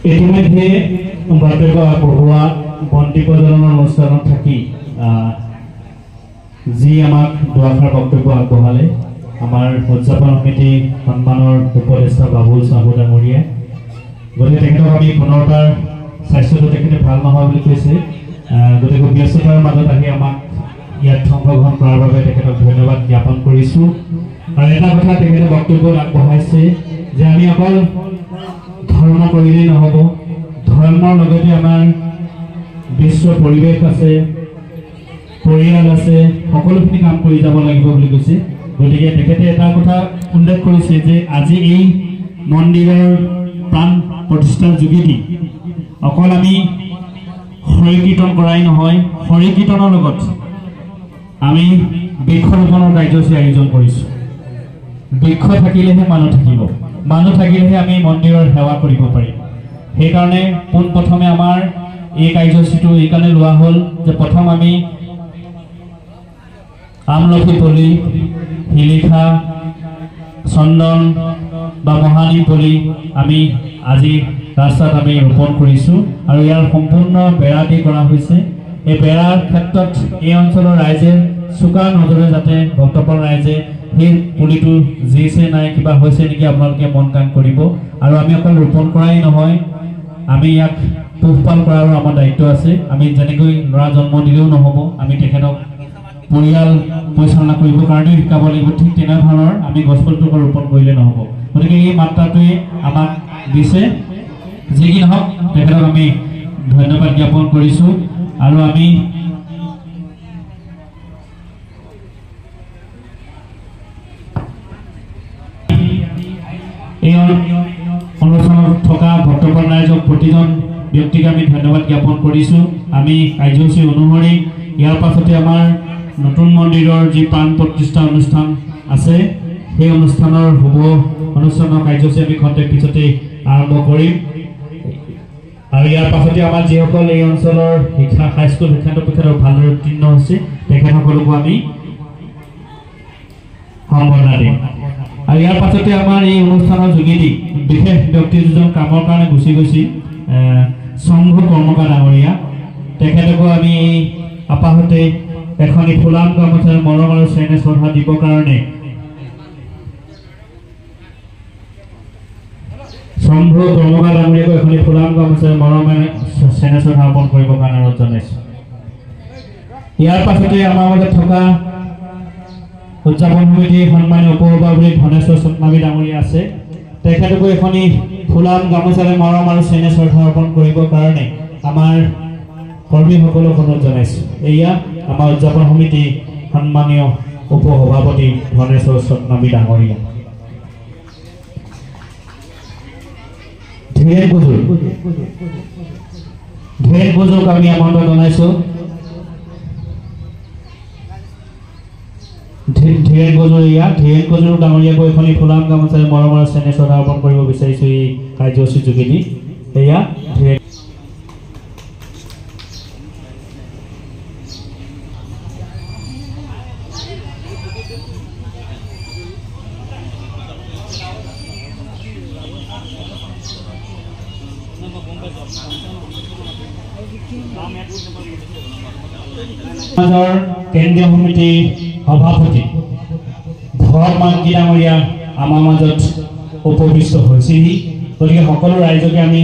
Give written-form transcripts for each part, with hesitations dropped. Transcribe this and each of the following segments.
ইতিমধ্যে বক্তব্য আগবঢ়োৱা বন্তি প্ৰজ্বলনৰ অনুষ্ঠানত থাকি যি আমাক দুআষাৰ বক্তব্য আগবঢ়ালে আমাৰ উদযাপন সমিতি সন্মানৰ উপদেষ্টা বাবুল চাহু ডাঙৰীয়া, গতিকে তেখেতক আমি পুনৰবাৰ স্বাস্থ্যটো তেখেতে ভাল নহয় বুলি কৈছে, গতিকে ব্যস্ততাৰ মাজত আহি আমাক ইয়াত অংশগ্ৰহণ কৰাৰ বাবে তেখেতক ধন্যবাদ জ্ঞাপন কৰিছোঁ। আৰু এটা কথা তেখেতে বক্তব্যত আগবঢ়াইছে যে আমি অকল ধৰ্ম কৰিলেই নহ'ব, ধৰ্মৰ লগতে আমাৰ বিশ্ব পৰিৱেশ আছে, পৰিয়াল আছে, সকলোখিনি কাম কৰি যাব লাগিব বুলি কৈছে। গতিকে তেখেতে এটা কথা উল্লেখ কৰিছে যে আজি এই মন্দিৰৰ প্ৰাণ প্ৰতিষ্ঠাৰ যোগেদি অকল আমি হৰি কীৰ্তন কৰাই নহয়, হৰি কীৰ্তনৰ লগত আমি বৃক্ষৰোপণৰ কাৰ্যসূচী আয়োজন কৰিছোঁ। বৃক্ষ থাকিলেহে মানুহ থাকিব, মানুহ থাকিলেহে আমি মন্দিৰৰ সেৱা কৰিব পাৰিম। সেইকাৰণে পোনপ্ৰথমে আমাৰ এই কাৰ্যসূচীটো এইকাৰণে লোৱা হ'ল যে প্ৰথম আমি আমলখি পুলি, শিলিখা, চন্দন বা মহানিম পুলি আমি আজি ৰাস্তাত আমি ৰোপণ কৰিছোঁ আৰু ইয়াৰ সম্পূৰ্ণ বেৰা দি কৰা হৈছে। এই বেৰাৰ ক্ষেত্ৰত এই অঞ্চলৰ ৰাইজে চোকা নজৰে যাতে ভক্তপ্ৰাণ ৰাইজে সেই পুলিটো জিছে নাই কিবা হৈছে নেকি আপোনালোকে মন কাণ কৰিব। আৰু আমি অকল ৰোপণ কৰাই নহয়, আমি ইয়াক পোহপাল কৰাৰো আমাৰ দায়িত্ব আছে। আমি যেনেকৈ ল'ৰা জন্ম দিলেও নহ'ব, আমি তেখেতক পৰিয়াল পৰিচালনা কৰিবৰ কাৰণেও শিকাব লাগিব, ঠিক তেনেধৰণৰ আমি গছপুলিটো ৰোপণ কৰিলে নহ'ব। গতিকে এই মাত্ৰাটোৱে আমাক দিছে। যি কি নহওক তেখেতক আমি ধন্যবাদ জ্ঞাপন কৰিছোঁ। আৰু আমি এই অনুষ্ঠানত থকা ভক্তপ্ৰাণ ৰাইজক প্ৰতিজন ব্যক্তিক আমি ধন্যবাদ জ্ঞাপন কৰিছোঁ। আমি কাৰ্যসূচী অনুসৰি ইয়াৰ পাছতে আমাৰ নতুন মন্দিৰৰ যি প্ৰাণ প্ৰতিষ্ঠা অনুষ্ঠান আছে, সেই অনুষ্ঠানৰ কাৰ্যসূচী আমি খন্তেক পিছতে আৰম্ভ কৰিম। আৰু ইয়াৰ পাছতে আমাৰ যিসকল এই অঞ্চলৰ হাইস্কুল শিক্ষান্ত পৰীক্ষাত ভালদৰে উত্তীৰ্ণ হৈছে তেখেতসকলকো আমি সম্বৰ্ধনা দিম। আৰু ইয়াৰ পাছতে আমাৰ এই অনুষ্ঠানৰ যোগেদি বিশেষ ব্যক্তি দুজন কামৰ কাৰণে গুচি গৈছিল, সংঘ কৰ্মকাৰ ডাঙৰীয়া, তেখেতকো আমি এই আপাহতে এখনি ফুলাম গামোচাৰ মৰম আৰু চেনেহ শ্ৰদ্ধা দিবৰ কাৰণে সংঘ কৰ্মকাৰ ডাঙৰীয়াকো এখনি ফুলাম গামোচাৰ মৰমেৰে চেনেহ শ্ৰদ্ধা অৰ্পণ কৰিবৰ কাৰণে অনুৰোধ জনাইছোঁ। ইয়াৰ পাছতে আমাৰ মাজত থকা উদযাপন সমিতিৰ সন্মানীয় উপসভাপতি ধনেশ্বৰ সতনামী ডাঙৰীয়া আছে, তেখেতকো এখনি ফুলাম গামোচাৰে মৰম আৰু চেনেহ শ্ৰদ্ধা অৰ্পণ কৰিবৰ কাৰণে আমাৰ কৰ্মীসকলক অনুৰোধ জনাইছোঁ। এয়া আমাৰ উদযাপন সমিতি সন্মানীয় উপসভাপতি ধনেশ্বৰ সতনামী ডাঙৰীয়া। ধীৰেন বুজুৰ্গ আমি আমন্ত্ৰণ জনাইছোঁ। ধীৰেন বুজুৰ্গ ডাঙৰীয়াকো এখনি ফুলাম গামোচাৰে মৰম আৰু চেনেহ শ্ৰদ্ধা অৰ্পণ কৰিব বিচাৰিছোঁ এই কাৰ্যসূচীৰ যোগেদি। এয়া ধীৰেন কেন্দ্ৰীয় সমিতিৰ সভাপতি ভৰত মাংকি ডাঙৰীয়া আমাৰ মাজত উপবিষ্ট হৈছেহি। গতিকে সকলো ৰাইজকে আমি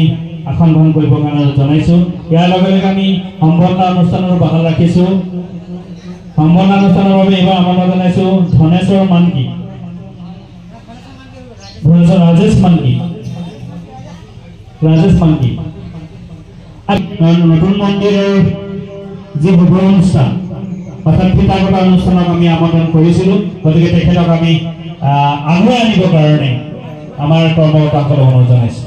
আসন গ্ৰহণ কৰিবৰ কাৰণে জনাইছোঁ। ইয়াৰ লগে লগে আমি সম্বৰ্ধনা অনুষ্ঠানৰ বাহাল ৰাখিছোঁ। সম্বৰ্ধনা অনুষ্ঠানৰ বাবে এইবাৰ আমন্ত্ৰণ জনাইছোঁ ধনেশ্বৰ মাংকি, ৰাজেশ মাংকি। নতুন মন্দিৰৰ যি শুভ অনুষ্ঠান অৰ্থাৎ পিতাগত অনুষ্ঠানক আমি আমন্ত্ৰণ কৰিছিলোঁ, গতিকে তেখেতক আমি আগুৱাই আনিবৰ কাৰণে আমাৰ কৰ্মকৰ্তাসকলক অনুৰোধ জনাইছোঁ।